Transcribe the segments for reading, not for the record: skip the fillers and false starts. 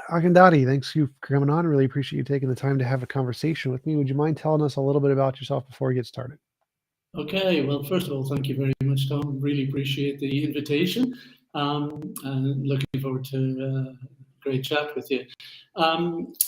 Akhandadhi, thanks you for coming on. Really appreciate you taking the time to have a conversation with me. Would you mind telling us a little bit about yourself before we get started? Okay, well, first of all, thank you very much, Tom. Really appreciate the invitation, and looking forward to a great chat with you.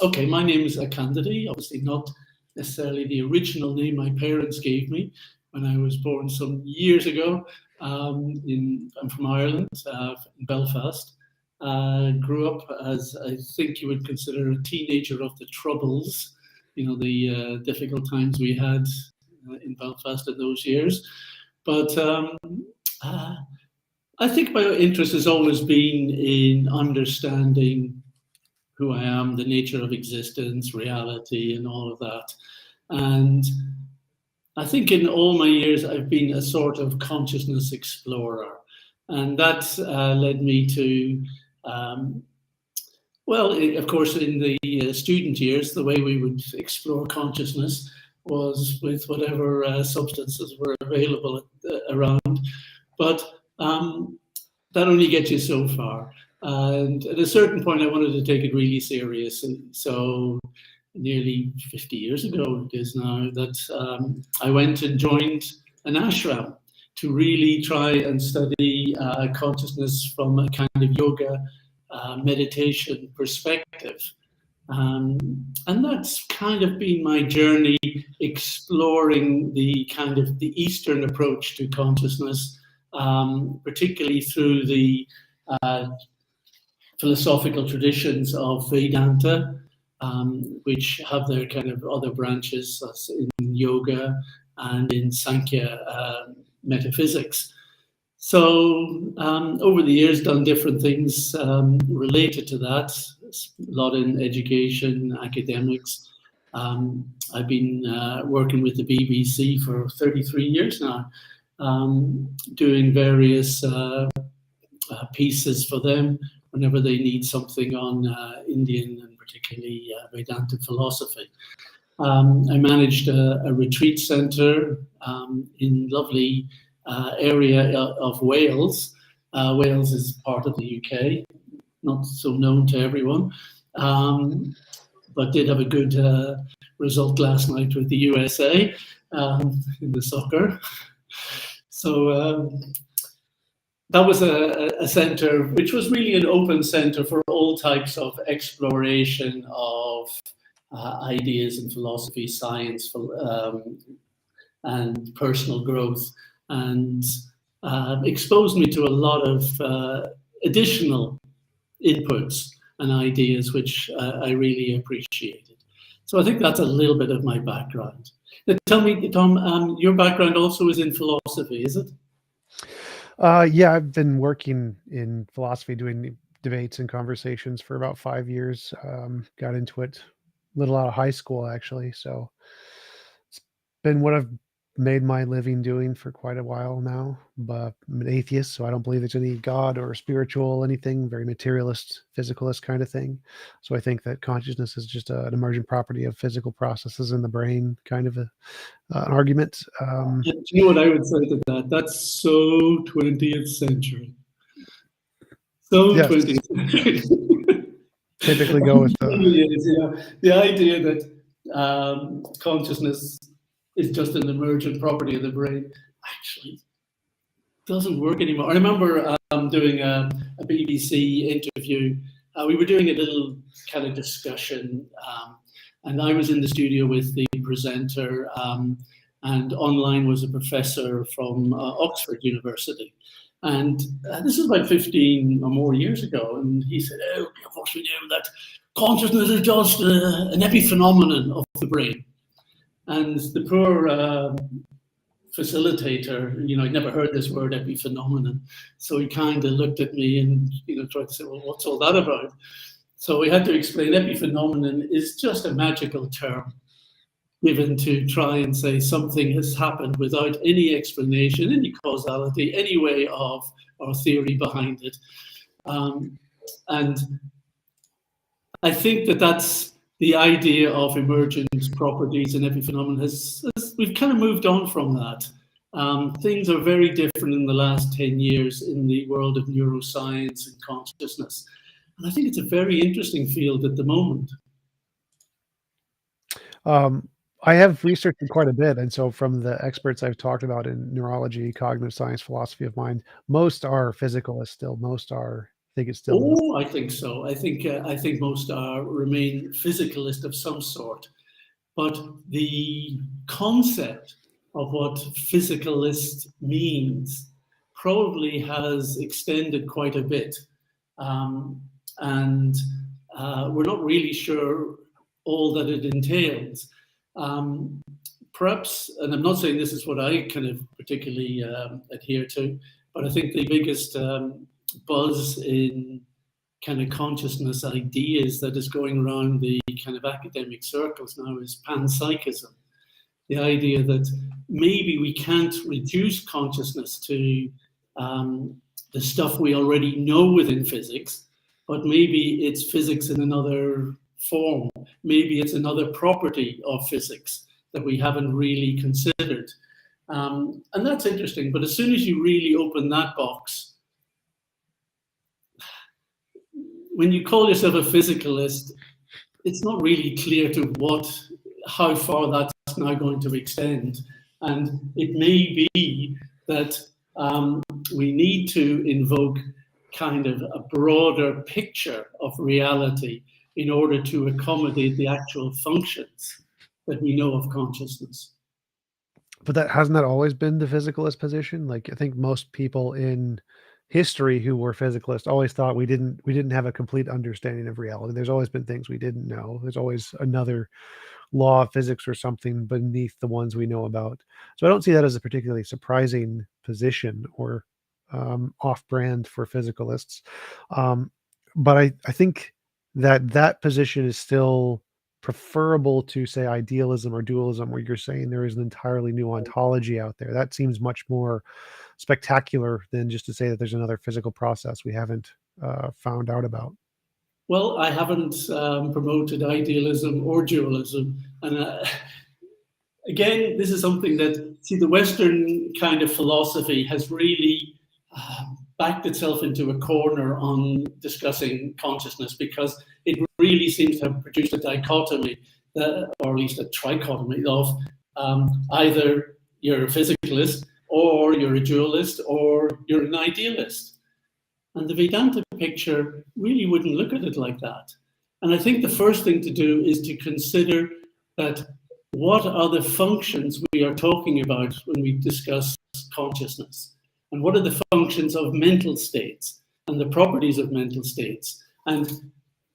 Okay, my name is Akhandadhi, obviously not necessarily the original name my parents gave me when I was born some years ago. I'm from Ireland, in Belfast. Grew up as I think you would consider a teenager of the Troubles, the difficult times we had in Belfast in those years. But I think my interest has always been in understanding who I am, the nature of existence, reality, and all of that. And I think in all my years, I've been a sort of consciousness explorer. And that led me to, of course, in the student years, the way we would explore consciousness was with whatever substances were available around. But that only gets you so far. And at a certain point, I wanted to take it really serious. And so nearly 50 years ago it is now that I went and joined an ashram to really try and study consciousness from a kind of yoga meditation perspective. And that's kind of been my journey, exploring the kind of the Eastern approach to consciousness, particularly through the philosophical traditions of Vedanta, which have their kind of other branches in yoga and in Sankhya metaphysics. So over the years, done different things related to that, a lot in education, academics. I've been working with the BBC for 33 years now, doing various pieces for them whenever they need something on Indian and particularly Vedanta philosophy. I managed a retreat center in lovely area of Wales. Wales is part of the UK, not so known to everyone, but did have a good result last night with the USA in the soccer. So that was a center which was really an open center for all types of exploration of ideas in philosophy, science, and personal growth, and exposed me to a lot of additional inputs and ideas which I really appreciated. So I think that's a little bit of my background. Now, tell me, Tom, your background also is in philosophy, is it? Yeah, I've been working in philosophy, doing debates and conversations for about 5 years. Got into it a little out of high school, actually. So it's been what I've made my living doing for quite a while now. But I'm an atheist, so I don't believe there's any God or spiritual anything, very materialist, physicalist kind of thing. So I think that consciousness is just an emergent property of physical processes in the brain, kind of an argument. Do you know what I would say to that? That's so 20th century. So yes. 20th century. Typically go with the idea that consciousness is just an emergent property of the brain actually doesn't work anymore. I remember doing a BBC interview. We were doing a little kind of discussion, and I was in the studio with the presenter, and online was a professor from Oxford University. And this is about 15 or more years ago. And he said, of course we know that consciousness is just an epiphenomenon of the brain. And the poor facilitator, I'd never heard this word epiphenomenon. So he kind of looked at me and, tried to say, well, what's all that about? So we had to explain epiphenomenon is just a magical term given to try and say something has happened without any explanation, any causality, any way of or theory behind it. And I think that that's the idea of emergent properties and epiphenomenon we've kind of moved on from that. Things are very different in the last 10 years in the world of neuroscience and consciousness. And I think it's a very interesting field at the moment. I have researched it quite a bit, and so from the experts I've talked about in neurology, cognitive science, philosophy of mind, most are physicalists still. Most are think it's still Oh, I think so. I think most are remain physicalist of some sort, but the concept of what physicalist means probably has extended quite a bit, and we're not really sure all that it entails. Perhaps, and I'm not saying this is what I kind of particularly adhere to, but I think the biggest buzz in kind of consciousness ideas that is going around the kind of academic circles now is panpsychism. The idea that maybe we can't reduce consciousness to the stuff we already know within physics, but maybe it's physics in another form. Maybe it's another property of physics that we haven't really considered. And that's interesting. But as soon as you really open that box, when you call yourself a physicalist, it's not really clear to how far that's now going to extend. And it may be that we need to invoke kind of a broader picture of reality in order to accommodate the actual functions that we know of consciousness. But that hasn't that always been the physicalist position? Like, I think most people in history who were physicalists always thought we didn't have a complete understanding of reality. There's always been things we didn't know. There's always another law of physics or something beneath the ones we know about. So I don't see that as a particularly surprising position or off-brand for physicalists. Um, but I think that position is still preferable to, say, idealism or dualism, where you're saying there is an entirely new ontology out there. That seems much more spectacular than just to say that there's another physical process we haven't found out about. Well, I haven't promoted idealism or dualism. And again, this is something that, see, the Western kind of philosophy has really backed itself into a corner on discussing consciousness because it really seems to have produced a dichotomy, or at least a trichotomy of either you're a physicalist or you're a dualist or you're an idealist. And the Vedanta picture really wouldn't look at it like that. And I think the first thing to do is to consider that what are the functions we are talking about when we discuss consciousness? And what are the functions of mental states and the properties of mental states? And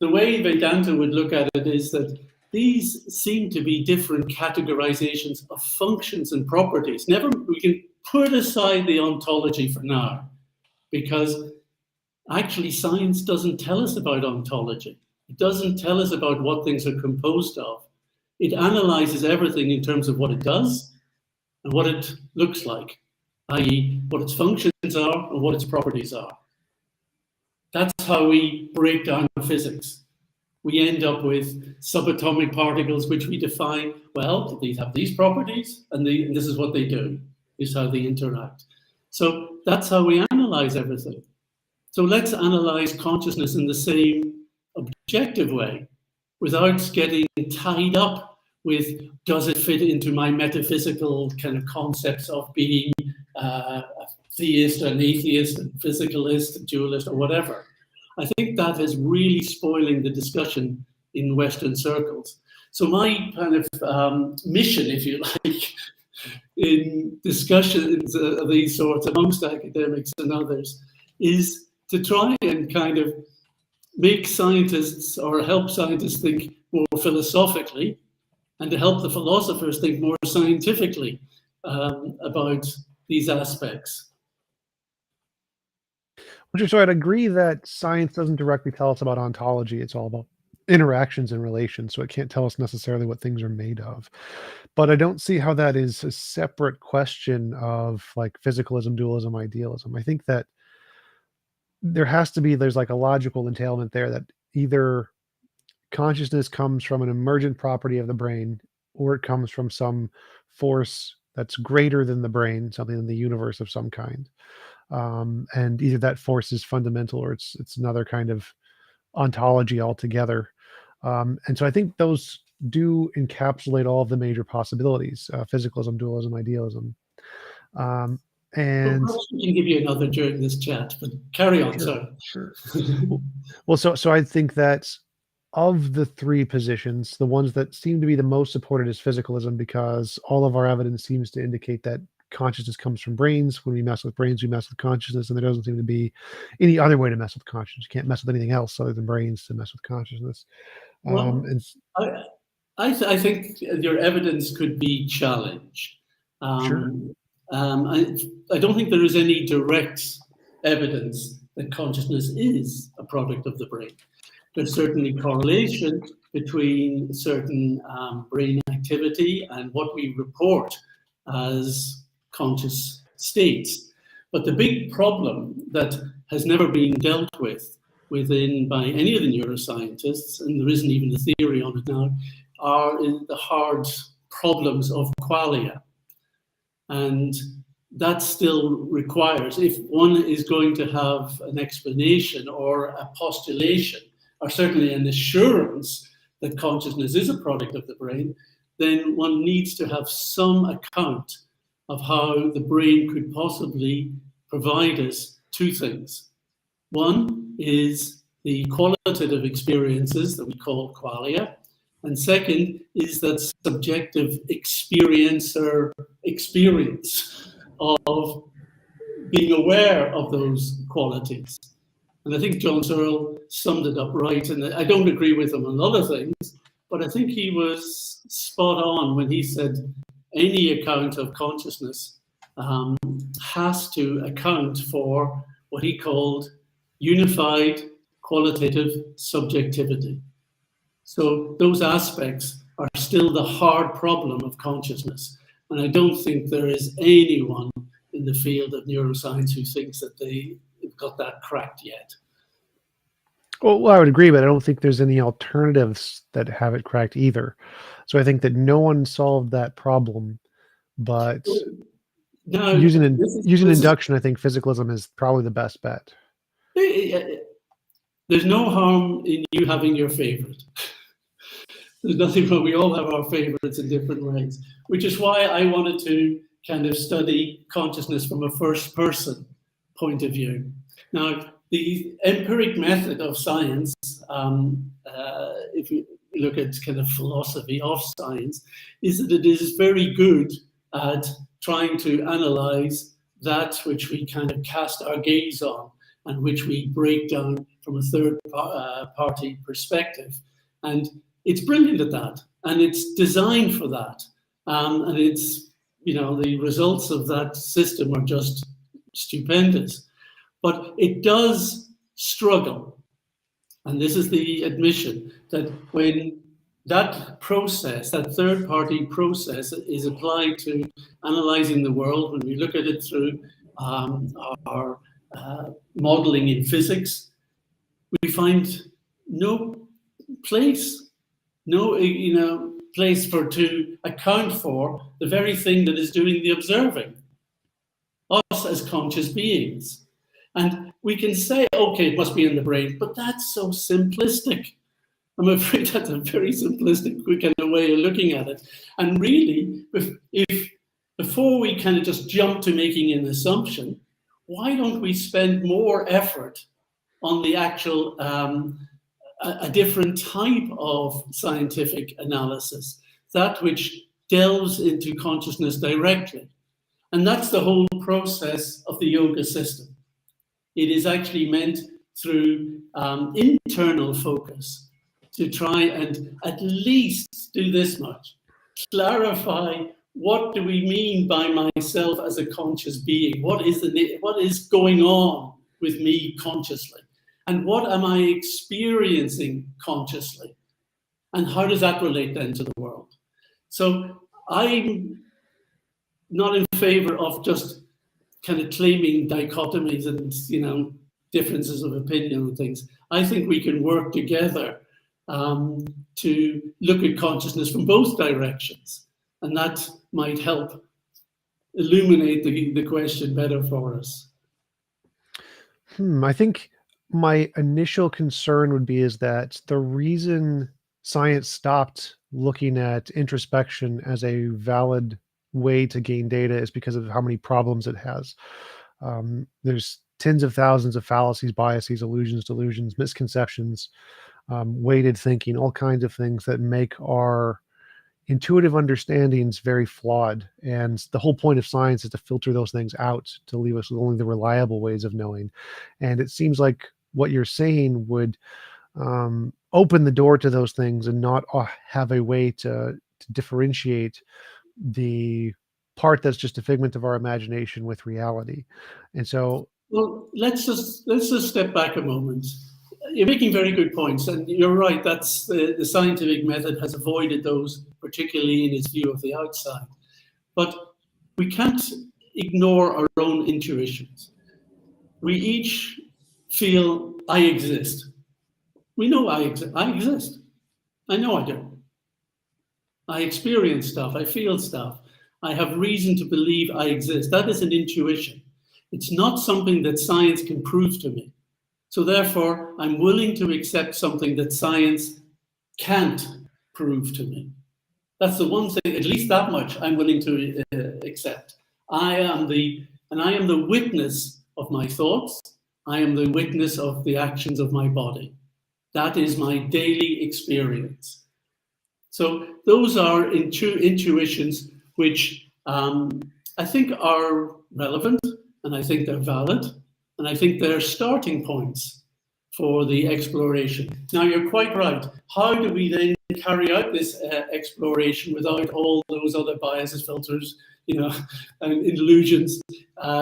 the way Vedanta would look at it is that these seem to be different categorizations of functions and properties. We can put aside the ontology for now, because actually science doesn't tell us about ontology. It doesn't tell us about what things are composed of. It analyzes everything in terms of what it does and what it looks like, i.e., what its functions are and what its properties are. That's how we break down physics. We end up with subatomic particles, which we define, well, these have these properties, and this is what they do, this is how they interact. So that's how we analyze everything. So let's analyze consciousness in the same objective way, without getting tied up with, does it fit into my metaphysical kind of concepts of being a theist, an atheist, a physicalist, a dualist, or whatever. I think that is really spoiling the discussion in Western circles. So my kind of mission, if you like, in discussions of these sorts amongst academics and others, is to try and kind of make scientists or help scientists think more philosophically, and to help the philosophers think more scientifically about these aspects. So I'd agree that science doesn't directly tell us about ontology. It's all about interactions and relations. So it can't tell us necessarily what things are made of. But I don't see how that is a separate question of like physicalism, dualism, idealism. I think that there's like a logical entailment there that either consciousness comes from an emergent property of the brain or it comes from some force that's greater than the brain, something in the universe of some kind. And either that force is fundamental or it's another kind of ontology altogether. And so I think those do encapsulate all of the major possibilities: physicalism, dualism, idealism. Um, Well, and perhaps we can give you another during this chat, but carry on, sure, sir. sure. Well, so I think that of the three positions, the ones that seem to be the most supported is physicalism, because all of our evidence seems to indicate that consciousness comes from brains. When we mess with brains, we mess with consciousness, and there doesn't seem to be any other way to mess with consciousness. You can't mess with anything else other than brains to mess with consciousness. Well, And I think your evidence could be challenged. sure, I don't think there is any direct evidence that consciousness is a product of the brain. There's certainly correlation between certain brain activity and what we report as conscious states. But the big problem that has never been dealt with by any of the neuroscientists, and there isn't even a theory on it now, are in the hard problems of qualia. And that still requires, if one is going to have an explanation or a postulation, or certainly an assurance that consciousness is a product of the brain, then one needs to have some account of how the brain could possibly provide us two things. One is the qualitative experiences that we call qualia, and second is that subjective experiencer experience of being aware of those qualities. And I think John Searle summed it up right, and I don't agree with him on other things, but I think he was spot on when he said any account of consciousness has to account for what he called unified qualitative subjectivity. So those aspects are still the hard problem of consciousness. And I don't think there is anyone in the field of neuroscience who thinks that they've got that cracked yet. well, I would agree, but I don't think there's any alternatives that have it cracked either. So I think that no one solved that problem, but Now, using this induction, I think physicalism is probably the best bet. There's no harm in you having your favorite. There's nothing wrong. We all have our favorites in different ways, which is why I wanted to kind of study consciousness from a first person point of view. Now, the empiric method of science, if you look at kind of philosophy of science, is that it is very good at trying to analyze that which we kind of cast our gaze on and which we break down from a third party perspective. And it's brilliant at that, and it's designed for that. And it's, the results of that system are just stupendous. But it does struggle, and this is the admission, that when that process, that third party process, is applied to analyzing the world, when we look at it through our modeling in physics, we find no place to account for the very thing that is doing the observing, us as conscious beings. And we can say, okay, it must be in the brain, but that's so simplistic. I'm afraid that's a very simplistic kind of way of looking at it. And really, if before we kind of just jump to making an assumption, why don't we spend more effort on the actual a different type of scientific analysis, that which delves into consciousness directly? And that's the whole process of the yoga system. It is actually meant through internal focus to try and at least do this much: clarify, what do we mean by myself as a conscious being? What is going on with me consciously? And what am I experiencing consciously? And how does that relate then to the world? So I'm not in favor of just kind of claiming dichotomies and, differences of opinion and things. I think we can work together to look at consciousness from both directions. And that might help illuminate the question better for us. I think my initial concern would be is that the reason science stopped looking at introspection as a valid way to gain data is because of how many problems it has. There's tens of thousands of fallacies, biases, illusions, delusions, misconceptions, weighted thinking, all kinds of things that make our intuitive understandings very flawed. And the whole point of science is to filter those things out, to leave us with only the reliable ways of knowing. And it seems like what you're saying would open the door to those things and not have a way to differentiate the part that's just a figment of our imagination with reality. And so, well, let's just step back a moment. You're making very good points, and you're right. That's the scientific method has avoided those, particularly in its view of the outside. But we can't ignore our own intuitions. We each feel, I exist. We know I exist. I exist. I know I do. I experience stuff. I feel stuff. I have reason to believe I exist. That is an intuition. It's not something that science can prove to me. So therefore, I'm willing to accept something that science can't prove to me. That's the one thing, at least that much, I'm willing to accept. I am the witness of my thoughts. I am the witness of the actions of my body. That is my daily experience. So those are intuitions which I think are relevant, and I think they're valid, and I think they're starting points for the exploration. Now, you're quite right. How do we then carry out this exploration without all those other biases, filters, and illusions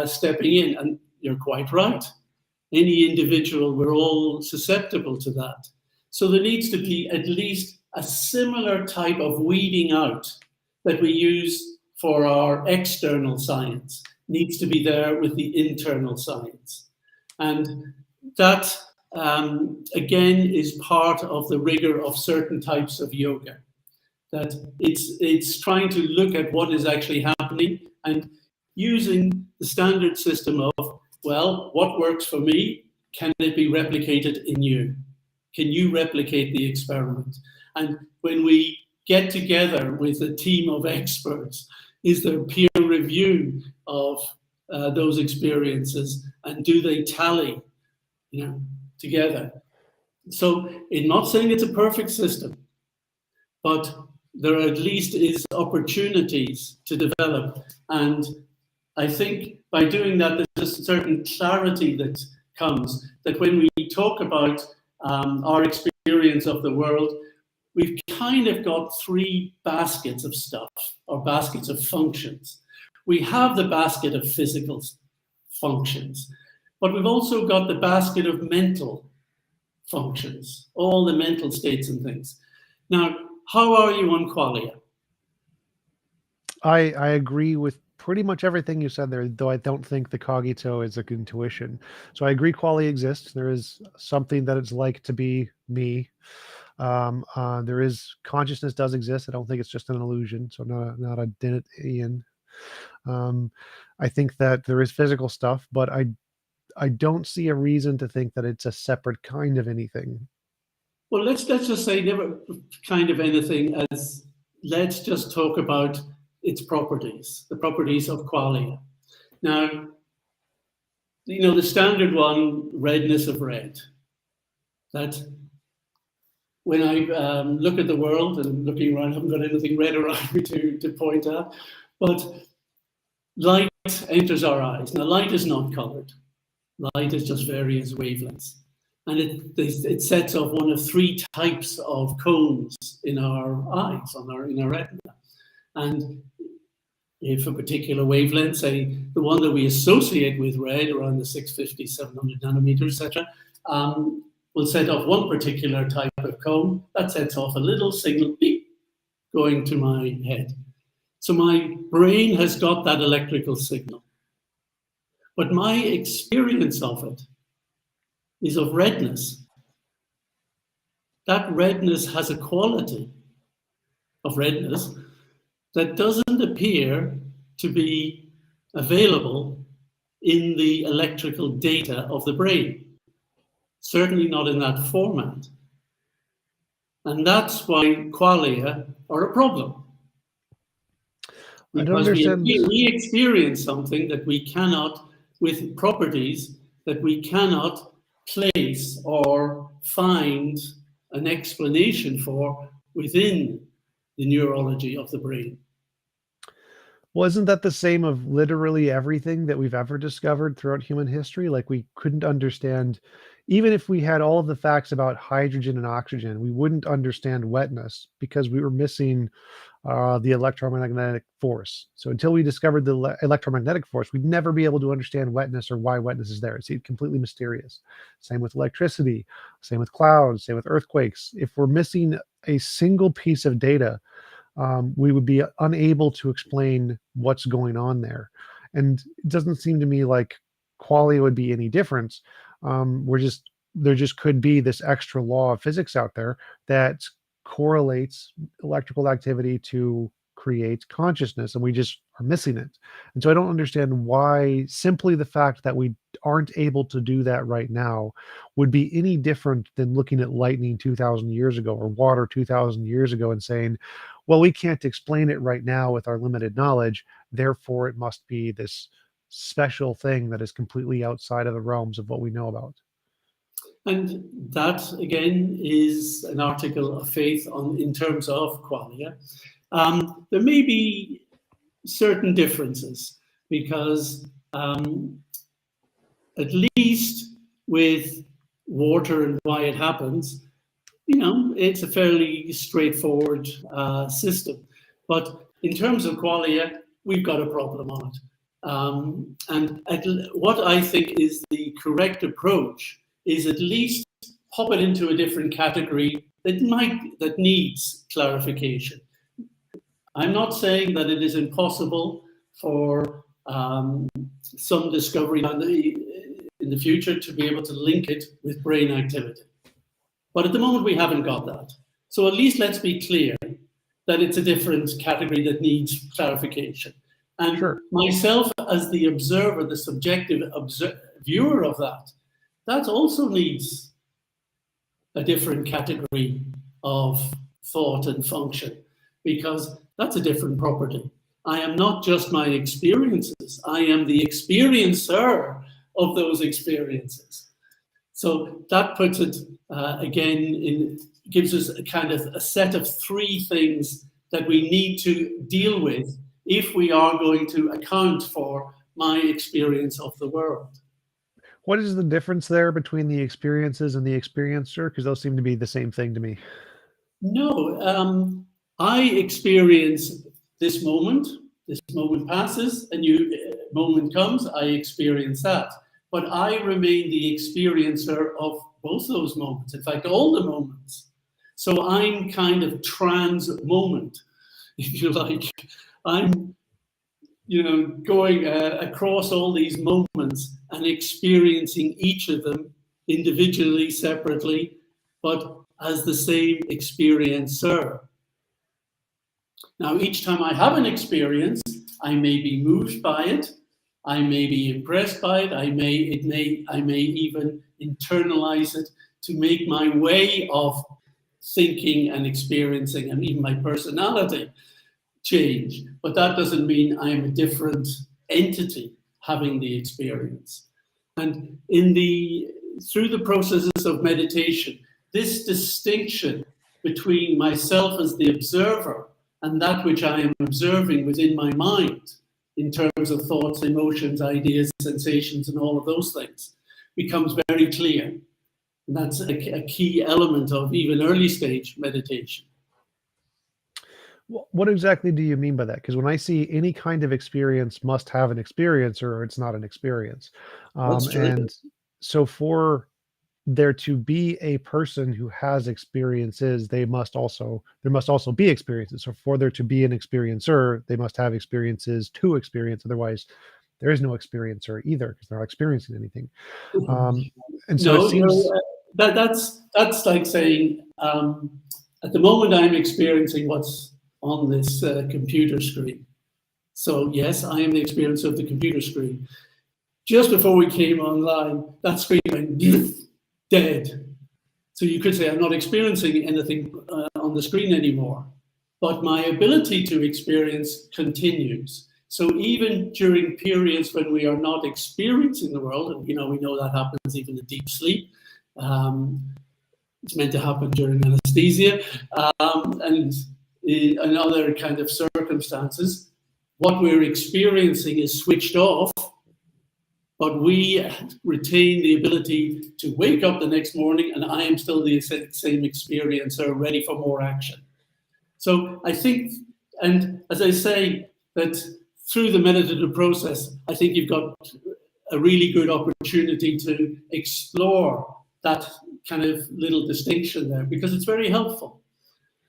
stepping in? And you're quite right. Any individual, we're all susceptible to that. So there needs to be at least a similar type of weeding out that we use for our external science needs to be there with the internal science. And that, again, is part of the rigor of certain types of yoga. That it's trying to look at what is actually happening and using the standard system of, well, what works for me, can it be replicated in you? Can you replicate the experiment? And when we get together with a team of experts, is there peer review of those experiences, and do they tally, together? So I'm not saying it's a perfect system, but there at least is opportunities to develop. And I think by doing that, there's a certain clarity that comes, that when we talk about our experience of the world, we've kind of got three baskets of stuff, or baskets of functions. We have the basket of physical functions, but we've also got the basket of mental functions, all the mental states and things. Now, how are you on qualia? I agree with pretty much everything you said there, though I don't think the cogito is an intuition. So I agree qualia exists. There is something that it's like to be me. There is consciousness does exist. I don't think it's just an illusion. So not a Ian. I think that there is physical stuff, but I don't see a reason to think that it's a separate kind of anything. Well, let's just say never kind of anything, as let's just talk about its properties, the properties of qualia. Now, the standard one, redness of red. That when I look at the world and looking around, I haven't got anything red around me to point at, but light enters our eyes. Now, light is not colored. Light is just various wavelengths. And it sets off one of three types of cones in our eyes, in our retina. And if a particular wavelength, say the one that we associate with red, around the 650, 700 nanometers, etc., will set off one particular type of cone, that sets off a little signal, beep, going to my head. So my brain has got that electrical signal. But my experience of it is of redness. That redness has a quality of redness that doesn't appear to be available in the electrical data of the brain. Certainly not in that format. And that's why qualia are a problem. I don't Because understand. we experience something that we cannot, with properties that we cannot place or find an explanation for within the neurology of the brain. Well, isn't that the same of literally everything that we've ever discovered throughout human history? Like we couldn't understand, even if we had all of the facts about hydrogen and oxygen, we wouldn't understand wetness because we were missing the electromagnetic force. So until we discovered the electromagnetic force, we'd never be able to understand wetness or why wetness is there. It's completely mysterious. Same with electricity, same with clouds, same with earthquakes. If we're missing a single piece of data, we would be unable to explain what's going on there. And it doesn't seem to me like qualia would be any different. There just could be this extra law of physics out there that correlates electrical activity to create consciousness, and we just are missing it. And so I don't understand why simply the fact that we aren't able to do that right now would be any different than looking at lightning 2,000 years ago or water 2,000 years ago and saying, well, we can't explain it right now with our limited knowledge, therefore it must be this special thing that is completely outside of the realms of what we know about. And that, again, is an article of faith in terms of qualia. There may be certain differences because at least with water and why it happens, it's a fairly straightforward system. But in terms of qualia, we've got a problem on it. And what I think is the correct approach is at least pop it into a different category that needs clarification. I'm not saying that it is impossible for some discovery in the future to be able to link it with brain activity. But at the moment, we haven't got that. So at least let's be clear that it's a different category that needs clarification. And Sure. Myself as the observer, the subjective viewer of that also needs a different category of thought and function, because that's a different property. I am not just my experiences, I am the experiencer of those experiences. So that puts it, gives us a kind of a set of three things that we need to deal with if we are going to account for my experience of the world. What is the difference there between the experiences and the experiencer? Because those seem to be the same thing to me. No, I experience this moment passes, a new moment comes, I experience that. But I remain the experiencer of both those moments, in fact, all the moments. So I'm kind of trans moment, if you like. I'm going across all these moments and experiencing each of them individually, separately, but as the same experiencer. Now, each time I have an experience, I may be moved by it, I may be impressed by it, I may even internalize it to make my way of thinking and experiencing and even my personality change. But that doesn't mean I am a different entity having the experience. And through the processes of meditation, this distinction between myself as the observer and that which I am observing within my mind, in terms of thoughts, emotions, ideas, sensations, and all of those things, becomes very clear. And that's a key element of even early stage meditation. What exactly do you mean by that? Because when I see any kind of experience must have an experiencer, or it's not an experience. That's true. And so for there to be a person who has experiences, there must also be experiences. So for there to be an experiencer, they must have experiences to experience. Otherwise, there is no experiencer either, because they're not experiencing anything. And so No, it seems that's like saying, at the moment I'm experiencing what's on this computer screen. So yes, I am the experience of the computer screen. Just before we came online, that screen went dead. So you could say I'm not experiencing anything on the screen anymore, but my ability to experience continues. So even during periods when we are not experiencing the world, and we know that happens even in deep sleep, it's meant to happen during anesthesia, and in other kind of circumstances, what we're experiencing is switched off, but we retain the ability to wake up the next morning and I am still the same experiencer, ready for more action. So I think, and as I say, that through the meditative process, I think you've got a really good opportunity to explore that kind of little distinction there, because it's very helpful.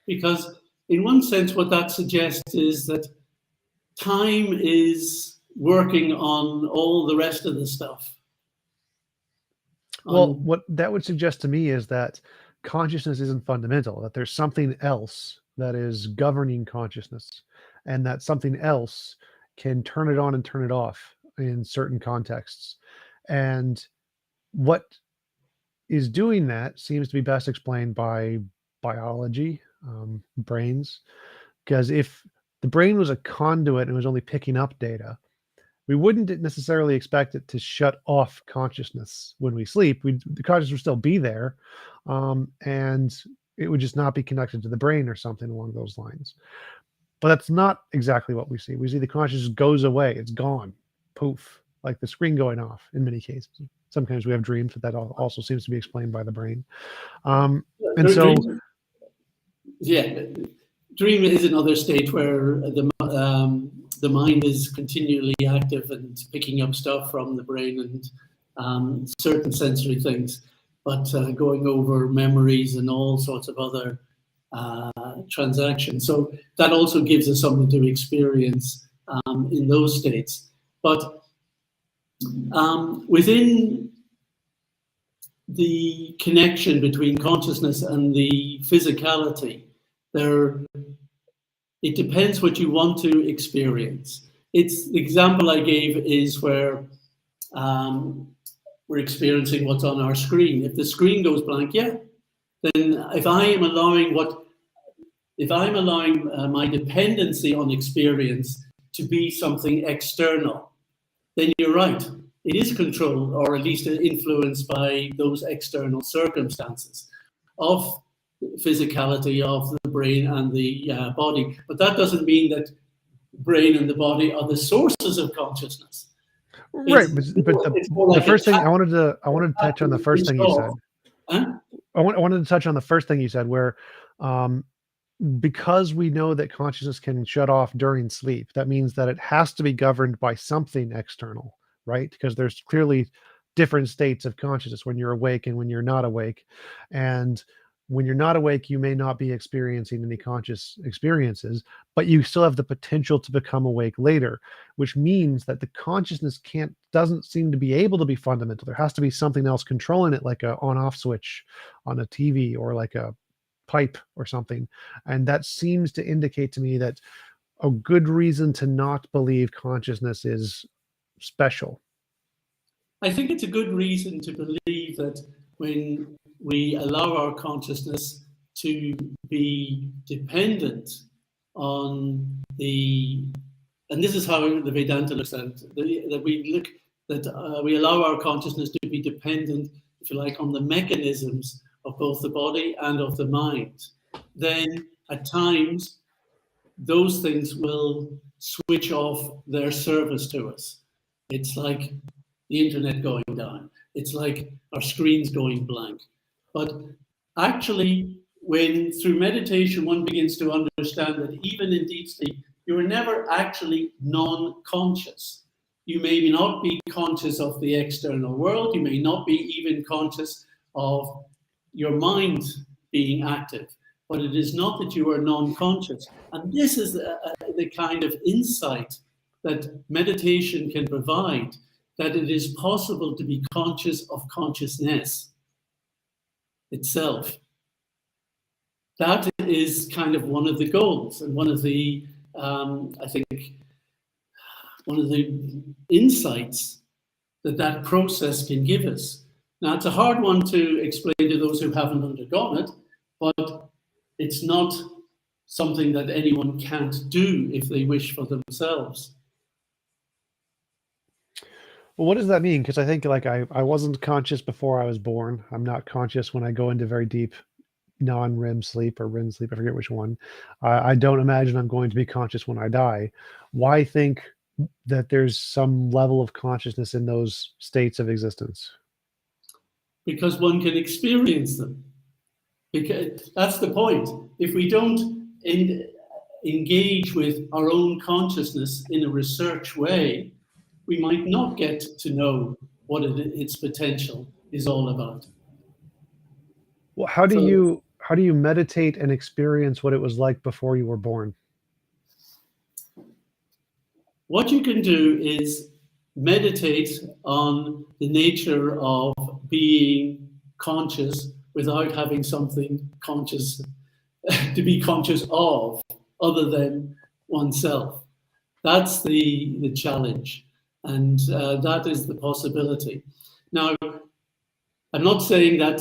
Because in one sense, what that suggests is that time is working on all the rest of the stuff. Well, what that would suggest to me is that consciousness isn't fundamental, that there's something else that is governing consciousness, and that something else can turn it on and turn it off in certain contexts. And what is doing that seems to be best explained by biology, brains, because if the brain was a conduit and was only picking up data, we wouldn't necessarily expect it to shut off consciousness when we sleep. The consciousness would still be there, and it would just not be connected to the brain or something along those lines. But that's not exactly what we see. We see the consciousness goes away. It's gone. Poof. Like the screen going off in many cases. Sometimes we have dreams, but that also seems to be explained by the brain. And so... Yeah, dream is another state where the mind is continually active and picking up stuff from the brain and certain sensory things, but going over memories and all sorts of other transactions. So that also gives us something to experience in those states. But within the connection between consciousness and the physicality, it depends what you want to experience. It's the example I gave is where we're experiencing what's on our screen. If the screen goes blank, yeah, then if I am allowing my dependency on experience to be something external, then you're right. It is controlled, or at least influenced by those external circumstances of physicality of the brain and the body. But that doesn't mean that brain and the body are the sources of consciousness. Right, but the first thing I wanted to touch on the first thing you said. Huh? I wanted to touch on the first thing you said, where because we know that consciousness can shut off during sleep, that means that it has to be governed by something external, right? Because there's clearly different states of consciousness when you're awake and when you're not awake. And when you're not awake, you may not be experiencing any conscious experiences, but you still have the potential to become awake later, which means that the consciousness doesn't seem to be able to be fundamental. There has to be something else controlling it, like a on-off switch on a TV or like a pipe or something. And that seems to indicate to me that a good reason to not believe consciousness is special. I think it's a good reason to believe that when we allow our consciousness to be dependent on and this is how the Vedanta looks at it, that we allow our consciousness to be dependent, if you like, on the mechanisms of both the body and of the mind, then at times those things will switch off their service to us. It's like the internet going down. It's like our screens going blank. But actually, when through meditation one begins to understand that even in deep sleep, you are never actually non-conscious. You may not be conscious of the external world. You may not be even conscious of your mind being active. But it is not that you are non-conscious. And this is the kind of insight that meditation can provide, that it is possible to be conscious of consciousness itself. That is kind of one of the goals and one of the, I think, one of the insights that that process can give us. Now, it's a hard one to explain to those who haven't undergone it, but it's not something that anyone can't do if they wish for themselves. Well, what does that mean? Because I think like I wasn't conscious before I was born. I'm not conscious when I go into very deep non-REM sleep or REM sleep. I forget which one. I don't imagine I'm going to be conscious when I die. Why think that there's some level of consciousness in those states of existence? Because one can experience them. Because that's the point. If we don't engage with our own consciousness in a research way, we might not get to know what its potential is all about. Well, So how do you meditate and experience what it was like before you were born? what you can do is meditate on the nature of being conscious without having something conscious to be conscious of other than oneself. That's the challenge, and that is the possibility. Now, I'm not saying that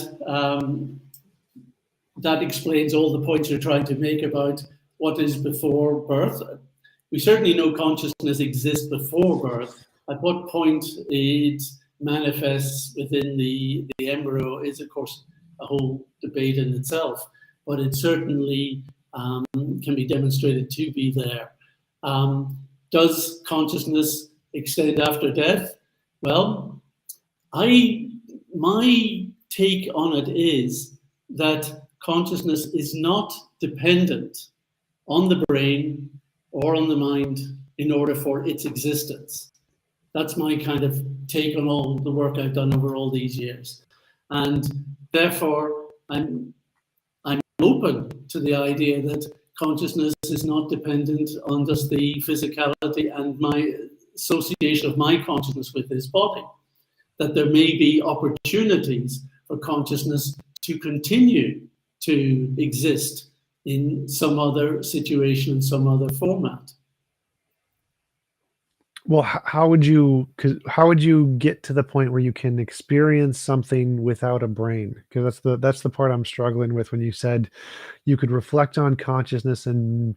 that explains all the points you're trying to make about what is before birth. We certainly know consciousness exists before birth. At what point it manifests within the embryo is, of course, a whole debate in itself, but it certainly can be demonstrated to be there. Does consciousness extend after death? Well, my take on it is that consciousness is not dependent on the brain or on the mind in order for its existence. That's my kind of take on all the work I've done over all these years. And therefore, I'm open to the idea that consciousness is not dependent on just the physicality and my association of my consciousness with this body. That there may be opportunities for consciousness to continue to exist in some other situation, in some other format. Well, how would you get to the point where you can experience something without a brain? Because that's the part I'm struggling with when you said you could reflect on consciousness and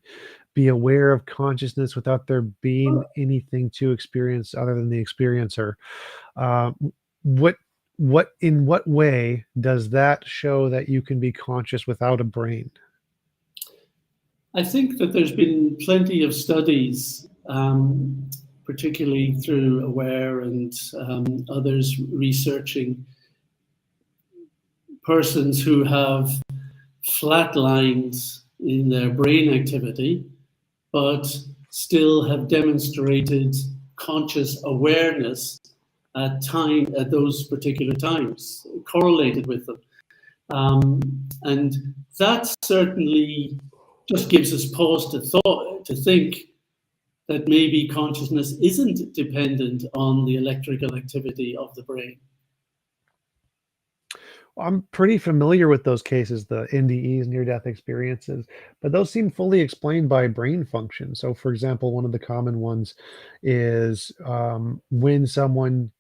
be aware of consciousness without there being anything to experience other than the experiencer. Uh, what in what way does that show that you can be conscious without a brain? I think that there's been plenty of studies, particularly through Aware and others researching persons who have flat lines in their brain activity, but still have demonstrated conscious awareness at those particular times, correlated with them. And that certainly just gives us pause to think that maybe consciousness isn't dependent on the electrical activity of the brain. I'm pretty familiar with those cases, the NDEs, near-death experiences, but those seem fully explained by brain function. So, for example, one of the common ones is when someone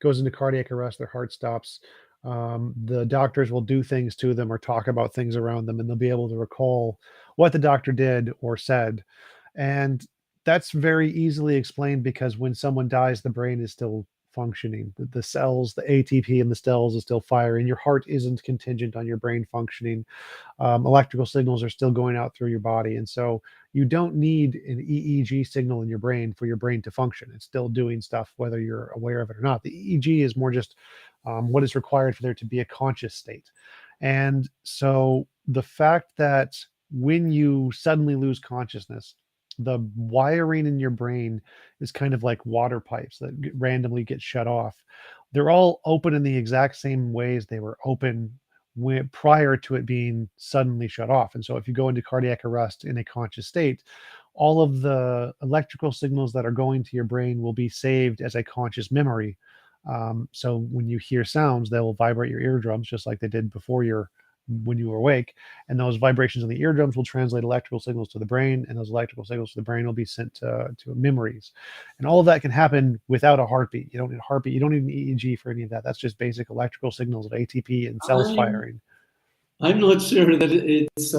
goes into cardiac arrest, their heart stops. The doctors will do things to them or talk about things around them, and they'll be able to recall what the doctor did or said. And that's very easily explained because when someone dies, the brain is still functioning. The cells, the ATP in the cells is still firing. Your heart isn't contingent on your brain functioning. Electrical signals are still going out through your body. And so you don't need an EEG signal in your brain for your brain to function. It's still doing stuff whether you're aware of it or not. The EEG is more just what is required for there to be a conscious state. And so the fact that when you suddenly lose consciousness, the wiring in your brain is kind of like water pipes that randomly get shut off. They're all open in the exact same ways they were open prior to it being suddenly shut off. And so if you go into cardiac arrest in a conscious state, all of the electrical signals that are going to your brain will be saved as a conscious memory. So when you hear sounds, they will vibrate your eardrums just like they did before your when you were awake, and those vibrations in the eardrums will translate electrical signals to the brain, and those electrical signals to the brain will be sent to memories. And all of that can happen without a heartbeat. You don't need a heartbeat. You don't need an EEG for any of that. That's just basic electrical signals of ATP and cells firing. I'm not sure that it's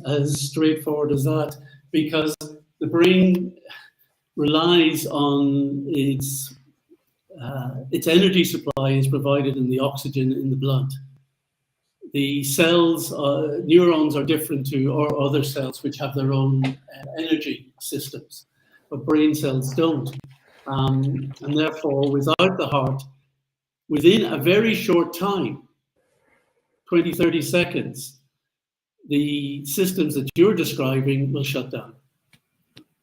as straightforward as that, because the brain relies on its energy supply is provided in the oxygen in the blood. The cells, neurons are different to or other cells which have their own energy systems, but brain cells don't. And therefore, without the heart, within a very short time, 20, 30 seconds, the systems that you're describing will shut down.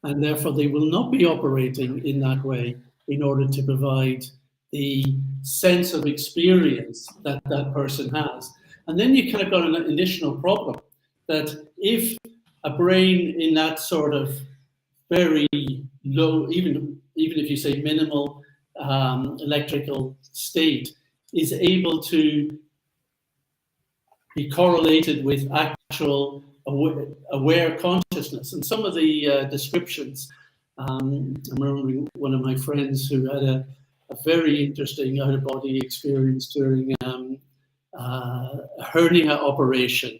And therefore, they will not be operating in that way in order to provide the sense of experience that that person has. And then you kind of got an additional problem that if a brain in that sort of very low, even if you say minimal electrical state, is able to be correlated with actual aware consciousness. And some of the descriptions, I'm remembering one of my friends who had a very interesting out-of-body experience during a hernia operation,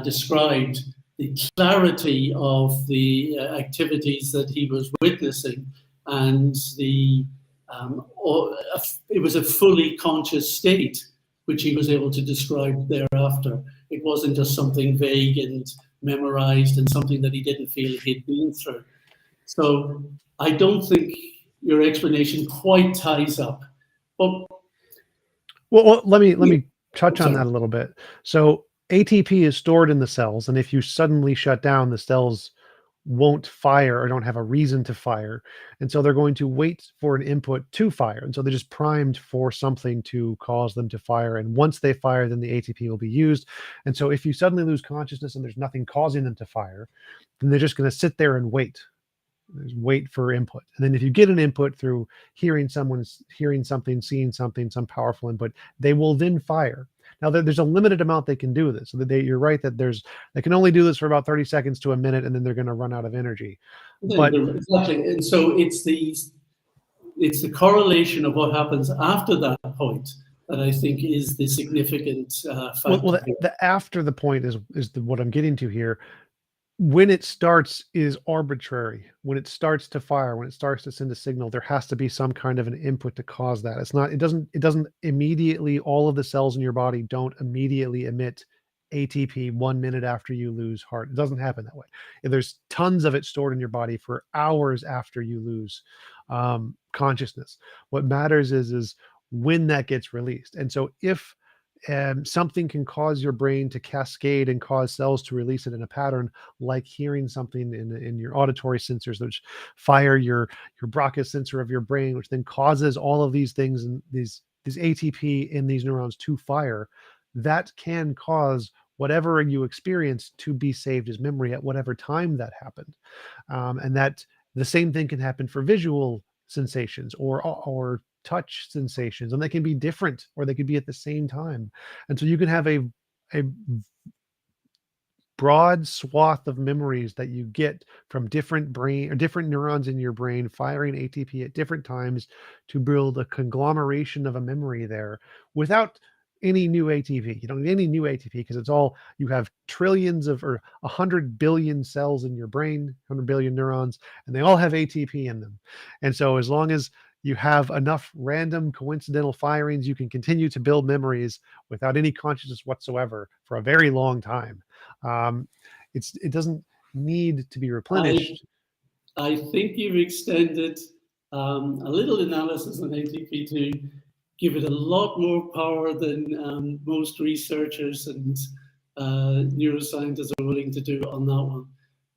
described the clarity of the activities that he was witnessing, and it was a fully conscious state which he was able to describe thereafter. It wasn't just something vague and memorized and something that he didn't feel he'd been through. So I don't think your explanation quite ties up. But well, let me touch on that a little bit. So ATP is stored in the cells, and if you suddenly shut down, the cells won't fire or don't have a reason to fire. And so they're going to wait for an input to fire. And so they're just primed for something to cause them to fire. And once they fire, then the ATP will be used. And so if you suddenly lose consciousness and there's nothing causing them to fire, then they're just going to sit there and wait. Wait for input. And then if you get an input through hearing something, seeing something, some powerful input, they will then fire. Now there's a limited amount they can do this. So you're right that they can only do this for about 30 seconds to a minute, and then they're going to run out of energy. But exactly. And so it's the correlation of what happens after that point that I think is the significant factor. Well, the after the point is what I'm getting to here. When it starts is arbitrary. When it starts to fire, when it starts to send a signal, there has to be some kind of an input to cause that. It doesn't immediately, all of the cells in your body don't immediately emit ATP 1 minute after you lose heart. It doesn't happen that way. There's tons of it stored in your body for hours after you lose consciousness. What matters is when that gets released. And so if something can cause your brain to cascade and cause cells to release it in a pattern, like hearing something in your auditory sensors, which fire your Broca's sensor of your brain, which then causes all of these things and these ATP in these neurons to fire. That can cause whatever you experience to be saved as memory at whatever time that happened. And that the same thing can happen for visual sensations or touch sensations, and they can be different or they could be at the same time. And so you can have a broad swath of memories that you get from different brain or different neurons in your brain firing ATP at different times to build a conglomeration of a memory there without any new ATP. You don't need any new ATP because it's all, you have trillions of or 100 billion cells in your brain, 100 billion neurons, and they all have ATP in them. And so as long as you have enough random coincidental firings, you can continue to build memories without any consciousness whatsoever for a very long time. It doesn't need to be replenished. I think you've extended a little analysis on ATP to give it a lot more power than most researchers and neuroscientists are willing to do on that one.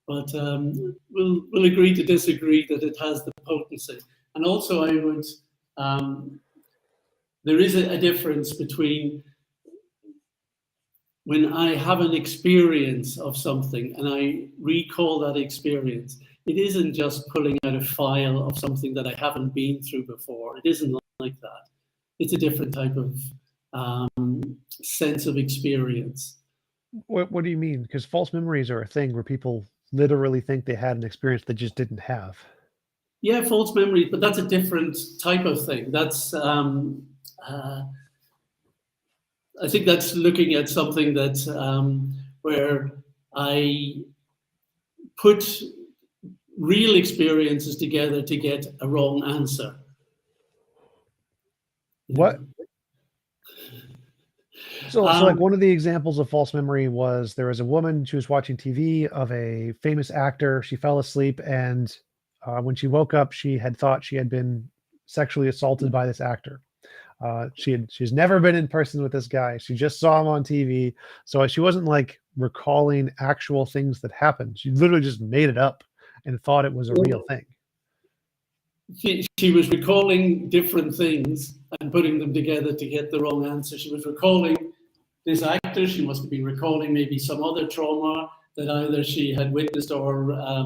But we'll agree to disagree that it has the potency. And also I would, there is a difference between when I have an experience of something and I recall that experience. It isn't just pulling out a file of something that I haven't been through before. It isn't like that. It's a different type of sense of experience. What do you mean? Because false memories are a thing where people literally think they had an experience they just didn't have. Yeah, false memories, but that's a different type of thing. That's uh, I think that's looking at something that where I put real experiences together to get a wrong answer. You What? know? So like one of the examples of false memory was there was a woman, she was watching TV of a famous actor. She fell asleep, and when she woke up, she had thought she had been sexually assaulted by this actor. She's never been in person with this guy. She just saw him on TV. So she wasn't like recalling actual things that happened. She literally just made it up and thought it was a real thing. She was recalling different things and putting them together to get the wrong answer. She was recalling this actor. She must have been recalling maybe some other trauma that either she had witnessed or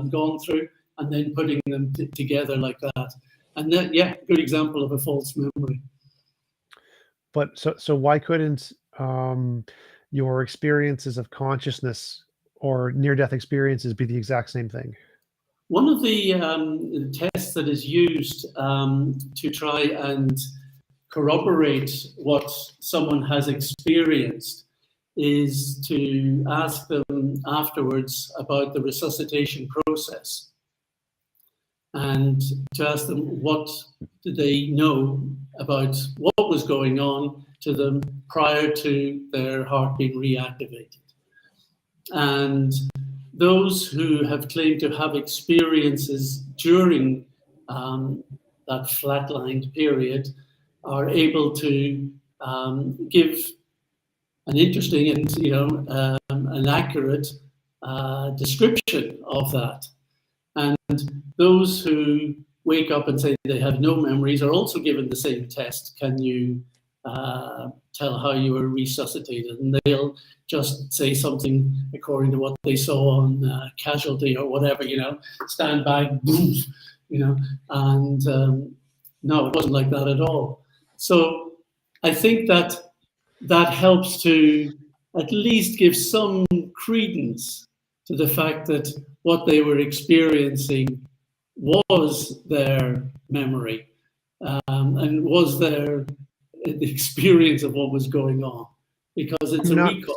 gone through, and then putting them together like that. And that, yeah, good example of a false memory. But so why couldn't your experiences of consciousness or near-death experiences be the exact same thing? One of the tests that is used to try and corroborate what someone has experienced is to ask them afterwards about the resuscitation process and to ask them what did they know about what was going on to them prior to their heart being reactivated. And those who have claimed to have experiences during that flatlined period are able to give an interesting and an accurate description of that. And those who wake up and say they have no memories are also given the same test. Can you tell how you were resuscitated? And they'll just say something according to what they saw on Casualty or whatever, stand back, boom, and no, it wasn't like that at all. So I think that helps to at least give some credence to the fact that what they were experiencing was their memory and was their experience of what was going on, because it's a recall.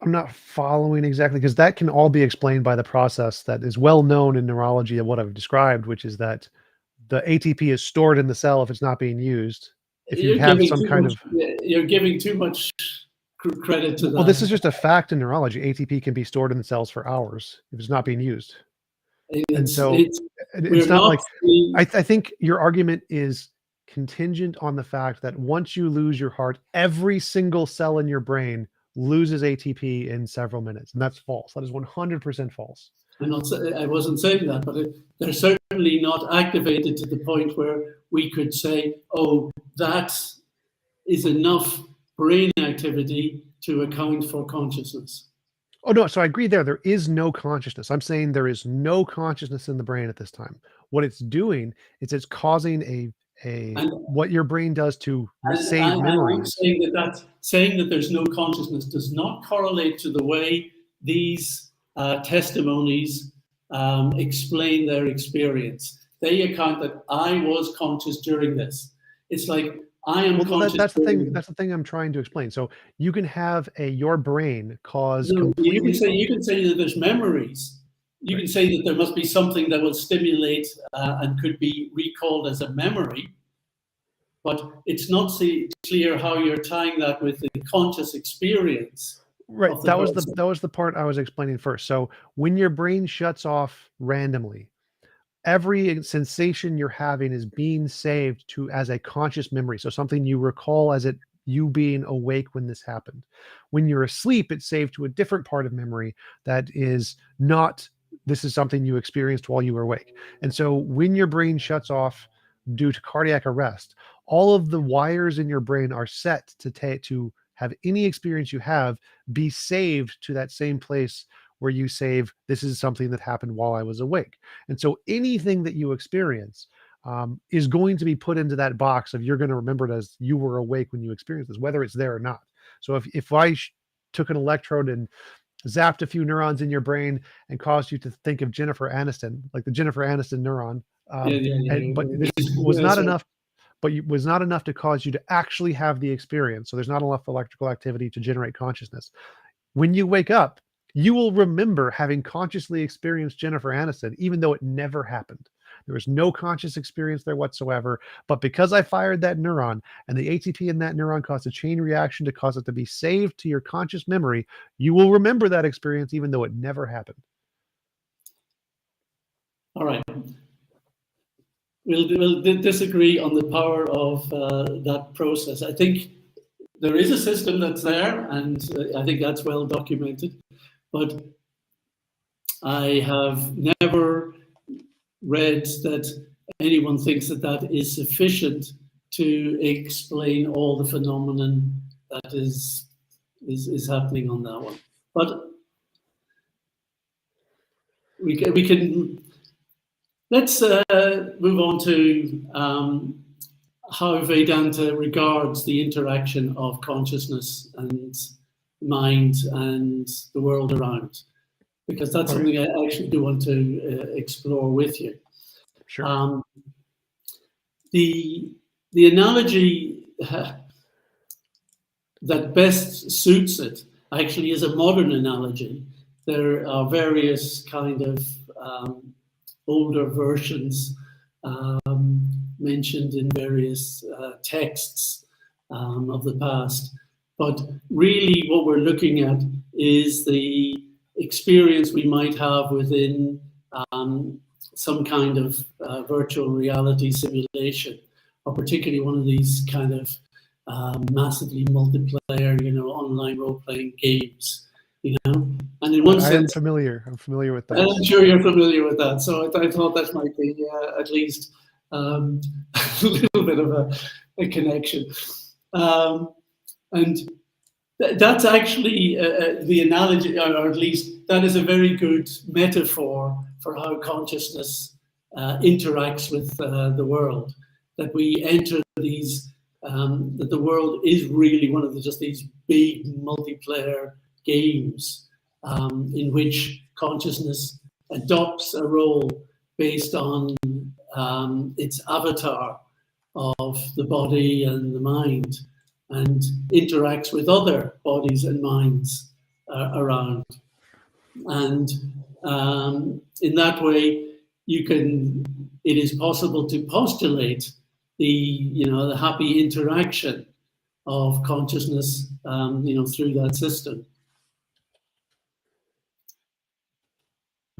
I'm not following exactly, because that can all be explained by the process that is well known in neurology of what I've described, which is that the ATP is stored in the cell if it's not being used. If you have some kind of... You're giving too much credit to that. Well, this is just a fact in neurology. ATP can be stored in the cells for hours if it's not being used. And so it's not like... I think your argument is contingent on the fact that once you lose your heart, every single cell in your brain loses ATP in several minutes, and that's false. That is 100% false. I wasn't saying that, but they're certainly not activated to the point where we could say, oh, that is enough brain activity to account for consciousness. Oh, no, so I agree there. There is no consciousness. I'm saying there is no consciousness in the brain at this time. What it's doing is it's causing what your brain does to save memories. I'm saying that there's no consciousness does not correlate to the way these testimonies explain their experience. They account that I was conscious during this. It's like I am conscious. That's the thing. That's the thing I'm trying to explain. So you can have your brain cause completely... You can say that there's memories. You can say that there must be something that will stimulate and could be recalled as a memory, but it's not clear how you're tying that with the conscious experience. Right. That was the part I was explaining first. So when your brain shuts off randomly, every sensation you're having is being saved as a conscious memory. So something you recall as you being awake when this happened. When you're asleep, it's saved to a different part of memory that is not, this is something you experienced while you were awake. And so when your brain shuts off due to cardiac arrest, all of the wires in your brain are set to have any experience you have be saved to that same place where you save, this is something that happened while I was awake. And so anything that you experience is going to be put into that box of you're going to remember it as you were awake when you experienced this, whether it's there or not. So if I took an electrode and zapped a few neurons in your brain and caused you to think of Jennifer Aniston, like the Jennifer Aniston neuron. But this was not enough. But it was not enough to cause you to actually have the experience. So there's not enough electrical activity to generate consciousness. When you wake up, you will remember having consciously experienced Jennifer Aniston, even though it never happened. There was no conscious experience there whatsoever. But because I fired that neuron and the ATP in that neuron caused a chain reaction to cause it to be saved to your conscious memory, you will remember that experience, even though it never happened. All right. We'll disagree on the power of that process. I think there is a system that's there, and I think that's well documented. But I have never read that anyone thinks that that is sufficient to explain all the phenomenon that is happening on that one. But we can let's move on to how Vedanta regards the interaction of consciousness and mind and the world around, because that's something I actually do want to explore with you. Sure. The analogy that best suits it actually is a modern analogy. There are various kind of older versions mentioned in various texts of the past. But really what we're looking at is the experience we might have within some kind of virtual reality simulation, or particularly one of these kind of massively multiplayer, online role-playing games. And in one sense, I'm familiar with that. I'm sure you're familiar with that. So I thought that might be at least a little bit of a connection. And that's actually the analogy, or at least that is a very good metaphor for how consciousness interacts with the world. That we enter these, that the world is really one of just these big multiplayer games in which consciousness adopts a role based on its avatar of the body and the mind, and interacts with other bodies and minds around. And in that way, it is possible to postulate the happy interaction of consciousness, through that system.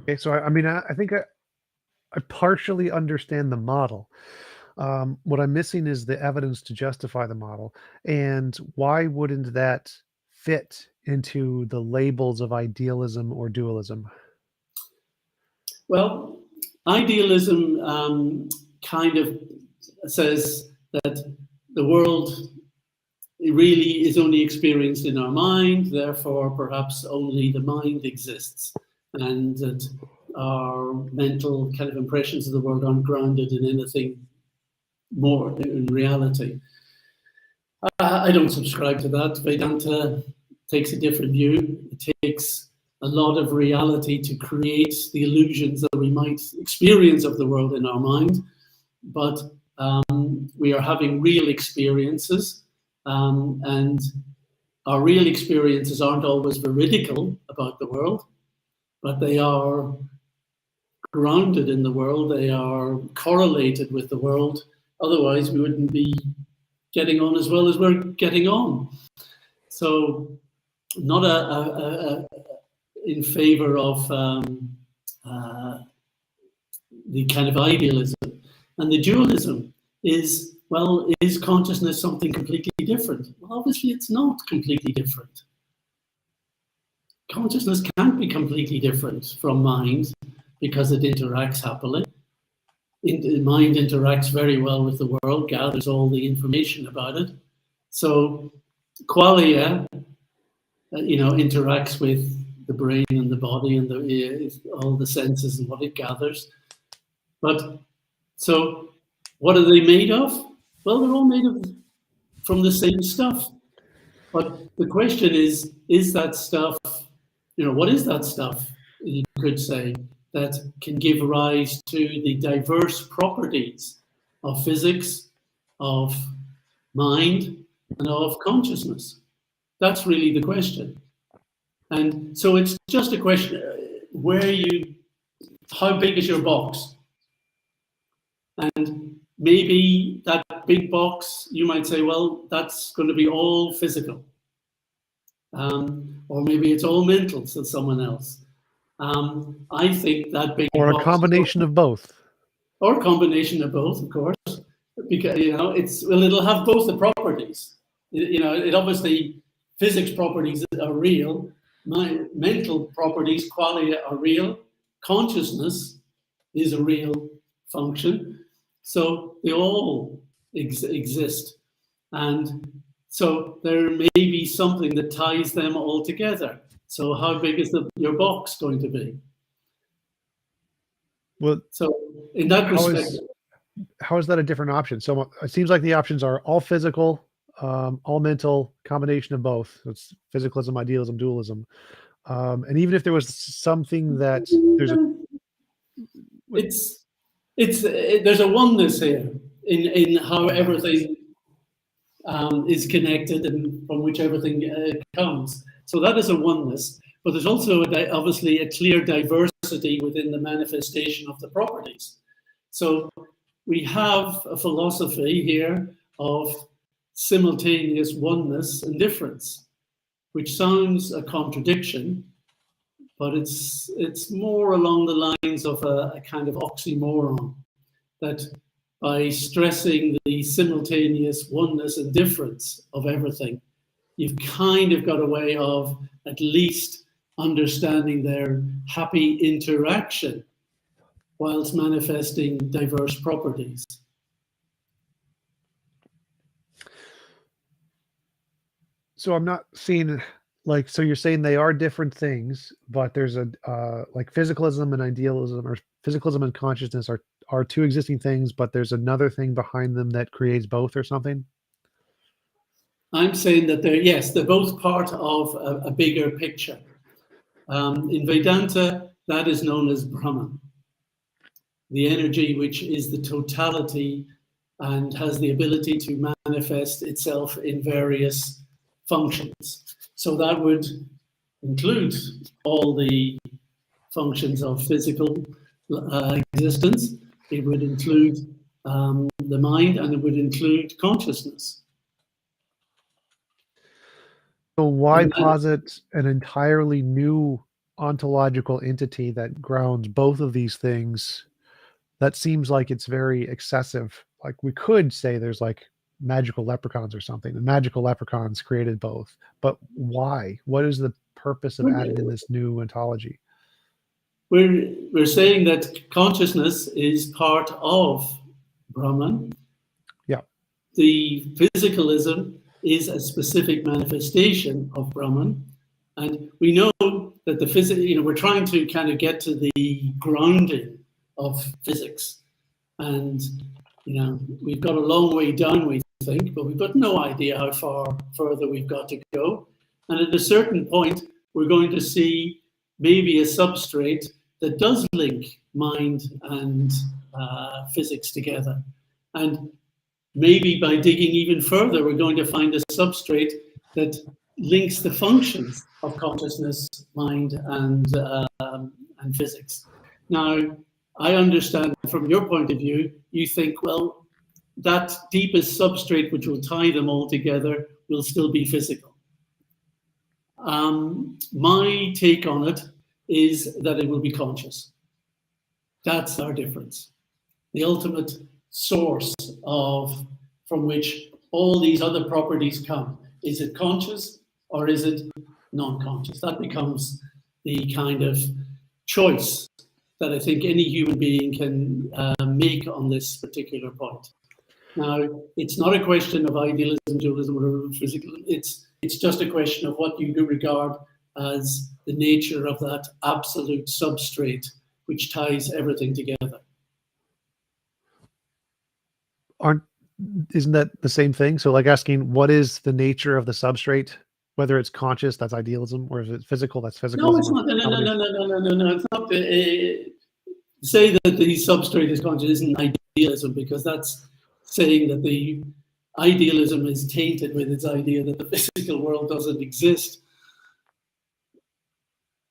Okay, so I think I partially understand the model. What I'm missing is the evidence to justify the model. And why wouldn't that fit into the labels of idealism or dualism? Well, idealism kind of says that the world really is only experienced in our mind, therefore perhaps only the mind exists, and that our mental kind of impressions of the world aren't grounded in anything more in reality. I don't subscribe to that. Vedanta takes a different view. It takes a lot of reality to create the illusions that we might experience of the world in our mind, but we are having real experiences, and our real experiences aren't always veridical about the world, but they are grounded in the world, they are correlated with the world. Otherwise, we wouldn't be getting on as well as we're getting on. So, not in favor of the kind of idealism. And the dualism is, well, is consciousness something completely different? Well, obviously it's not completely different. Consciousness can't be completely different from mind because it interacts happily. Mind interacts very well with the world, gathers all the information about it. So qualia, interacts with the brain and the body and all the senses and what it gathers. But so what are they made of? Well, they're all made from the same stuff. But the question is that stuff, what is that stuff, you could say, that can give rise to the diverse properties of physics, of mind, and of consciousness? That's really the question. And so it's just a question, how big is your box? And maybe that big box, you might say, well, that's going to be all physical. Or maybe it's all mental, says someone else. I think that big or box, a combination of both. Or a combination of both, of course, because it'll have both the properties. It obviously, physics properties are real, mental properties, qualia, are real, consciousness is a real function, so they all exist, and so there may be something that ties them all together. So how big is your box going to be? Well, so in that perspective, how is that a different option? So it seems like the options are all physical, all mental, combination of both. It's physicalism, idealism, dualism. And even if there was something that there's a oneness here in how everything is connected and from which everything comes. So that is a oneness, but there's also obviously a clear diversity within the manifestation of the properties. So we have a philosophy here of simultaneous oneness and difference, which sounds a contradiction, but it's more along the lines of a kind of oxymoron, that by stressing the simultaneous oneness and difference of everything, you've kind of got a way of at least understanding their happy interaction whilst manifesting diverse properties. So I'm not seeing, so you're saying they are different things, but there's a like physicalism and idealism, or physicalism and consciousness are two existing things, but there's another thing behind them that creates both or something? I'm saying that they're both part of a bigger picture. In Vedanta, that is known as Brahman, the energy which is the totality and has the ability to manifest itself in various functions. So that would include all the functions of physical existence. It would include the mind, and it would include consciousness. So why posit an entirely new ontological entity that grounds both of these things? That seems like it's very excessive. Like, we could say there's like magical leprechauns or something, and magical leprechauns created both. But why? What is the purpose of adding in this new ontology? We're saying that consciousness is part of Brahman. Yeah. The physicalism is a specific manifestation of Brahman. And we know that the physics, we're trying to kind of get to the grounding of physics. And, we've got a long way down, we think, but we've got no idea how far further we've got to go. And at a certain point, we're going to see maybe a substrate that does link mind and physics together. And maybe by digging even further, we're going to find a substrate that links the functions of consciousness, mind, and physics. Now, I understand from your point of view, you think, well, that deepest substrate which will tie them all together will still be physical. My take on it is that it will be conscious. That's our difference. The ultimate source from which all these other properties come. Is it conscious or is it non-conscious? That becomes the kind of choice that I think any human being can make on this particular point. Now, it's not a question of idealism, dualism, or physicalism. It's just a question of what you regard as the nature of that absolute substrate which ties everything together. Isn't that the same thing? So, like, asking what is the nature of the substrate Whether it's conscious, that's idealism, or is it physical, that's physicalism? No, it's not. No. It's not. Say that the substrate is conscious isn't idealism, because that's saying that the idealism is tainted with its idea that the physical world doesn't exist.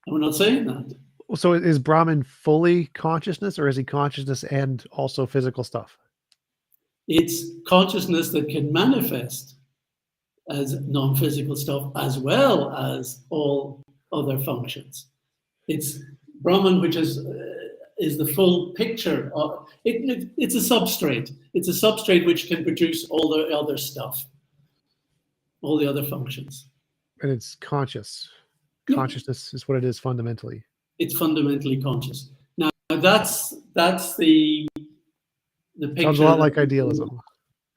And we're not saying that. So is Brahman fully consciousness, or is he consciousness and also physical stuff? It's consciousness that can manifest as non-physical stuff as well as all other functions. It's Brahman, which is the full picture of it. It's a substrate. It's a substrate which can produce all the other stuff, all the other functions. And it's conscious. Yeah. Consciousness is what it is fundamentally. It's fundamentally conscious. Now that's the picture. Sounds a lot like idealism.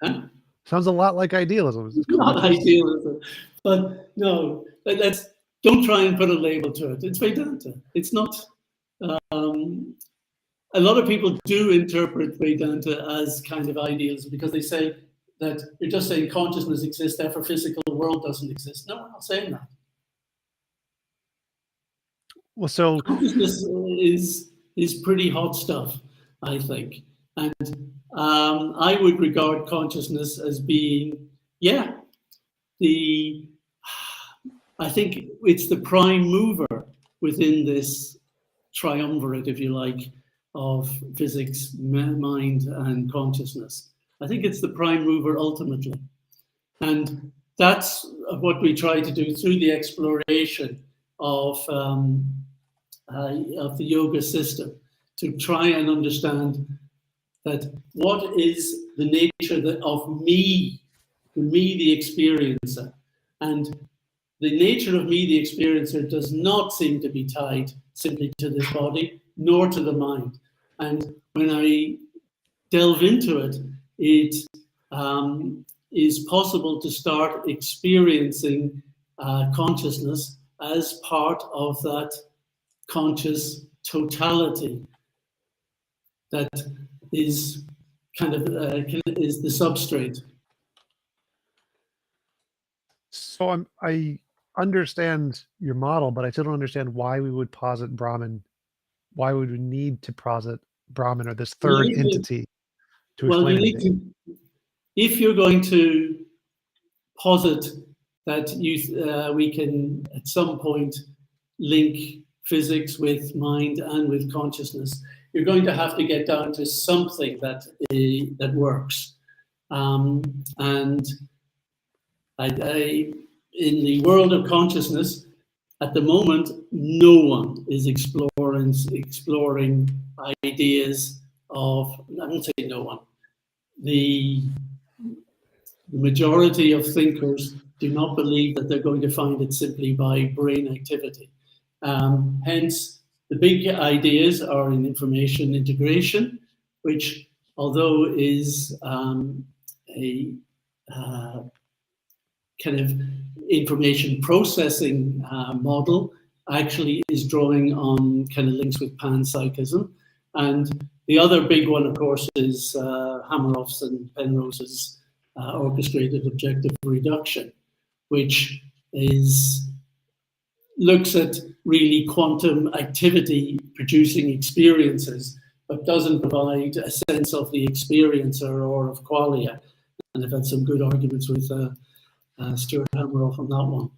Huh? Sounds a lot like idealism. It's not idealism, but no. Don't try and put a label to it. It's Vedanta. It's not. A lot of people do interpret Vedanta as kind of idealism, because they say that you're just saying consciousness exists, therefore physical world doesn't exist. No, we're not saying that. Well, so consciousness is pretty hot stuff, I think, and I would regard consciousness as being, I think it's the prime mover within this triumvirate, if you like, of physics, mind, and consciousness. I think it's the prime mover ultimately. And that's what we try to do through the exploration of the yoga system, to try and understand that what is the nature of me, the experiencer. And the nature of me, the experiencer, does not seem to be tied simply to this body, nor to the mind. And when I delve into it, it is possible to start experiencing consciousness as part of that conscious totality that is kind of is the substrate. So I understand your model, but I still don't understand why we would posit Brahman. Why would we need to posit Brahman, or this third entity, to explain anything? If you're going to posit that we can at some point link physics with mind and with consciousness, you're going to have to get down to something that works. And in the world of consciousness, at the moment, no one is exploring ideas of, I won't say no one, the majority of thinkers do not believe that they're going to find it simply by brain activity. Hence, the big ideas are in information integration, which, although is a kind of information processing model, actually is drawing on kind of links with panpsychism. And the other big one, of course, is Hameroff's and Penrose's orchestrated objective reduction, which looks at really quantum activity producing experiences, but doesn't provide a sense of the experiencer or of qualia. And I've had some good arguments with Stuart Hameroff on that one.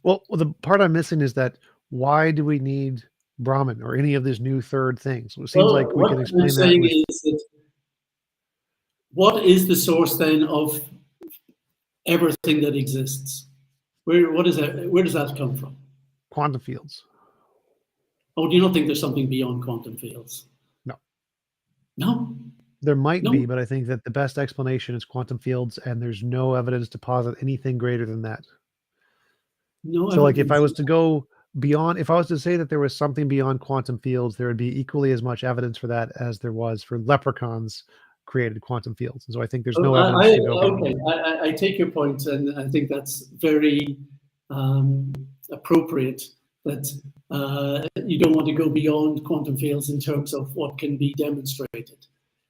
Well, the part I'm missing is that why do we need Brahman or any of these new third things? It seems like we can explain that. What is the source then of everything that exists? Where does that come from? Quantum fields. Oh, do you not think there's something beyond quantum fields? No. No? There might be, but I think that the best explanation is quantum fields, and there's no evidence to posit anything greater than that. No. So, like, if I was to go beyond, if I was to say that there was something beyond quantum fields, there would be equally as much evidence for that as there was for leprechauns created quantum fields. And so I think there's no evidence to go okay, I take your point, and I think that's very appropriate, that you don't want to go beyond quantum fields in terms of what can be demonstrated.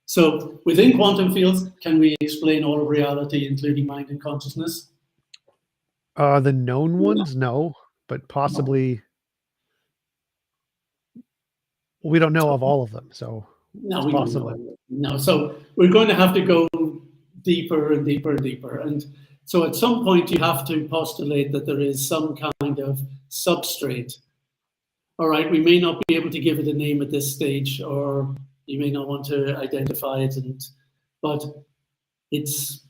So within quantum fields, can we explain all of reality, including mind and consciousness? The known ones, no, but possibly we don't know of all of them, so No, it's we don't possible. know. No, so we're going to have to go deeper and deeper and deeper. And so at some point you have to postulate that there is some kind of substrate. All right, we may not be able to give it a name at this stage, or you may not want to identify it, but it's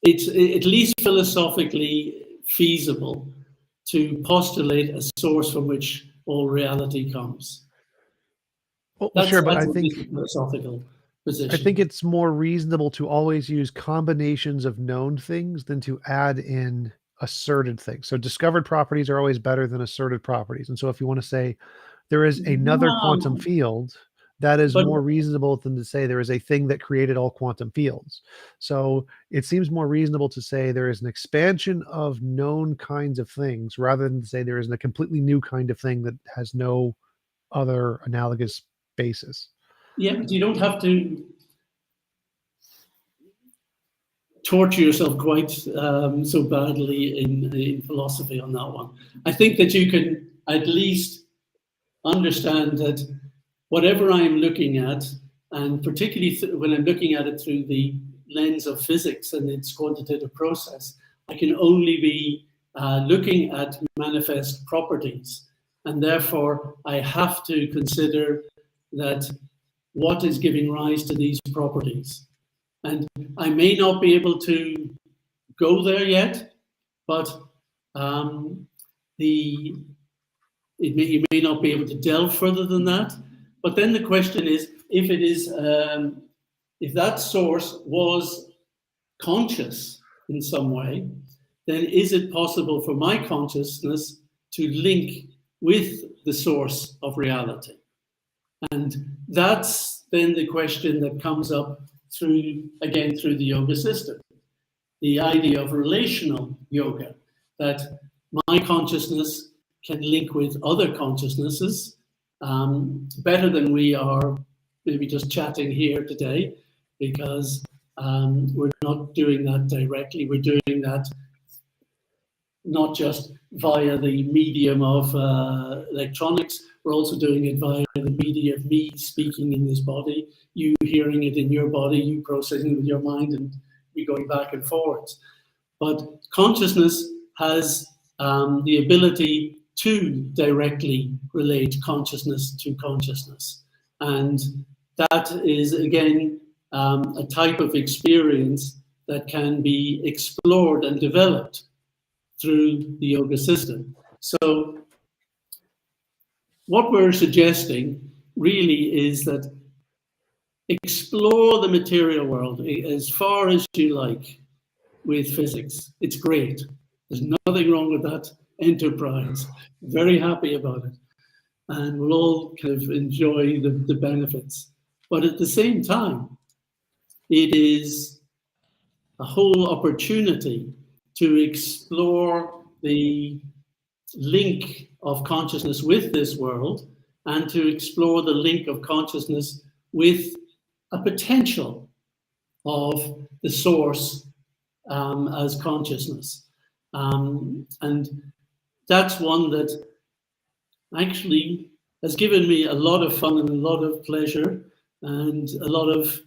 at least philosophically feasible to postulate a source from which all reality comes. Well, That's sure, but at least a philosophical position. I think it's more reasonable to always use combinations of known things than to add in asserted things. So discovered properties are always better than asserted properties. And so if you want to say there is another quantum No, field, that is but more reasonable than to say there is a thing that created all quantum fields. So it seems more reasonable to say there is an expansion of known kinds of things rather than to say there is a completely new kind of thing that has no other analogous basis. yeah, but you don't have to torture yourself quite so badly in philosophy on that one. I think that you can at least understand that whatever I'm looking at, and particularly when I'm looking at it through the lens of physics and its quantitative process, I can only be looking at manifest properties. And therefore, I have to consider that what is giving rise to these properties. And I may not be able to go there yet, but you may not be able to delve further than that. But then the question is, if that source was conscious in some way, then is it possible for my consciousness to link with the source of reality? And that's then the question that comes up through the yoga system. The idea of relational yoga, that my consciousness can link with other consciousnesses better than we are maybe just chatting here today, because we're not doing that directly. We're doing that not just via the medium of electronics, we're also doing it via the media of me speaking in this body, you hearing it in your body, you processing it with your mind, and we going back and forwards. But consciousness has the ability to directly relate consciousness to consciousness. And that is, again, a type of experience that can be explored and developed through the yoga system. So what we're suggesting really is that explore the material world as far as you like with physics. It's great. There's nothing wrong with that enterprise. Very happy about it. And we'll all kind of enjoy the benefits. But at the same time, it is a whole opportunity to explore the link of consciousness with this world and to explore the link of consciousness with a potential of the source as consciousness. And that's one that actually has given me a lot of fun and a lot of pleasure and a lot of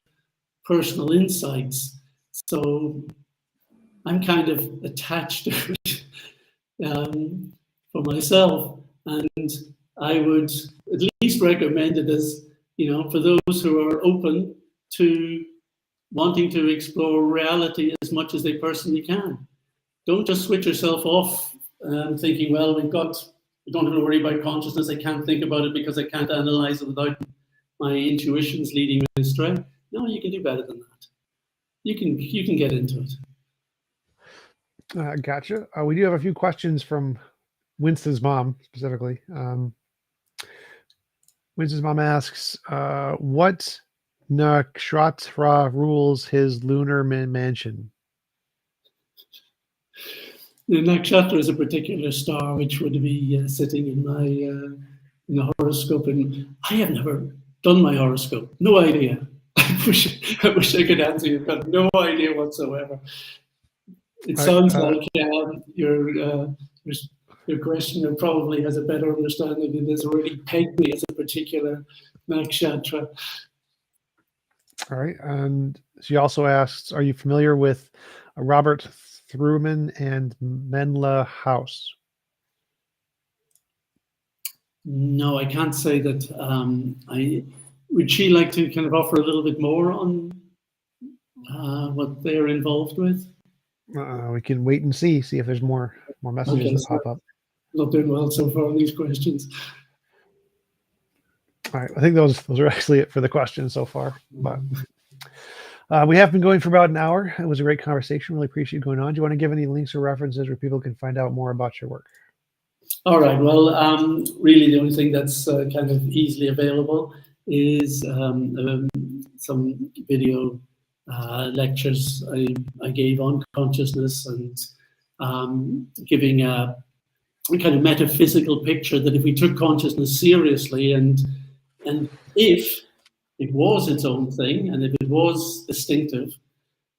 personal insights. So I'm kind of attached to it for myself, and I would at least recommend it as, for those who are open to wanting to explore reality as much as they personally can. Don't just switch yourself off thinking, well, we don't have to worry about consciousness. I can't think about it because I can't analyze it without my intuitions leading me astray. No, you can do better than that. You can get into it. Gotcha. We do have a few questions from Winston's mom specifically. Winston's mom asks, what nakshatra rules his lunar mansion? The nakshatra is a particular star which would be sitting in my in the horoscope, and I have never done my horoscope. No idea. I wish I could answer you. I've got no idea whatsoever. It All right, sounds like your questioner probably has a better understanding and has already pegged me as a particular nakshatra. all right. And she also asks, are you familiar with Robert Thurman and Menla House? No, I can't say that. Would she like to kind of offer a little bit more on what they're involved with? We can wait and see if there's more messages Okay, that pop up. not doing well so far on these questions. All right, I think those are actually it for the questions so far. But we have been going for about an hour. It was a great conversation. Really appreciate you going on. Do you want to give any links or references where people can find out more about your work? All right. Well, really, the only thing that's kind of easily available is some video lectures I gave on consciousness and giving a kind of metaphysical picture that if we took consciousness seriously and if it was its own thing and if it was distinctive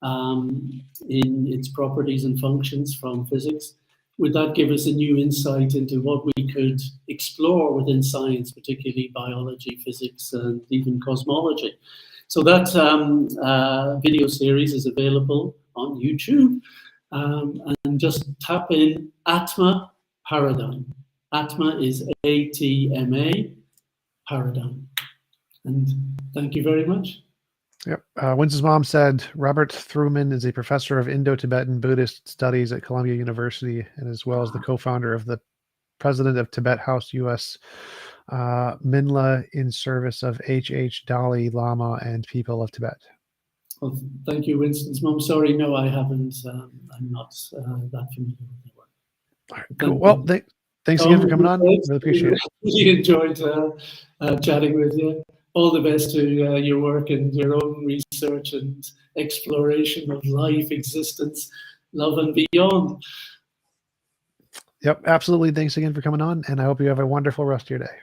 in its properties and functions from physics, would that give us a new insight into what we could explore within science, particularly biology, physics, and even cosmology? So that video series is available on YouTube. And just tap in Atma Paradigm. Atma is ATMA Paradigm. And thank you very much. Yep. Winston's mom said Robert Thurman is a professor of Indo-Tibetan Buddhist studies at Columbia University, and as well as the co-founder of the president of Tibet House U.S. Minla in service of H. Dalai Lama and people of Tibet. Well, thank you, Winston's mom. Sorry, no, I haven't. I'm not that familiar with the work. All right, cool. Well, thanks again for coming on. Really appreciate it. Really enjoyed chatting with you. All the best to your work and your own research and exploration of life, existence, love, and beyond. Yep, absolutely. Thanks again for coming on, and I hope you have a wonderful rest of your day.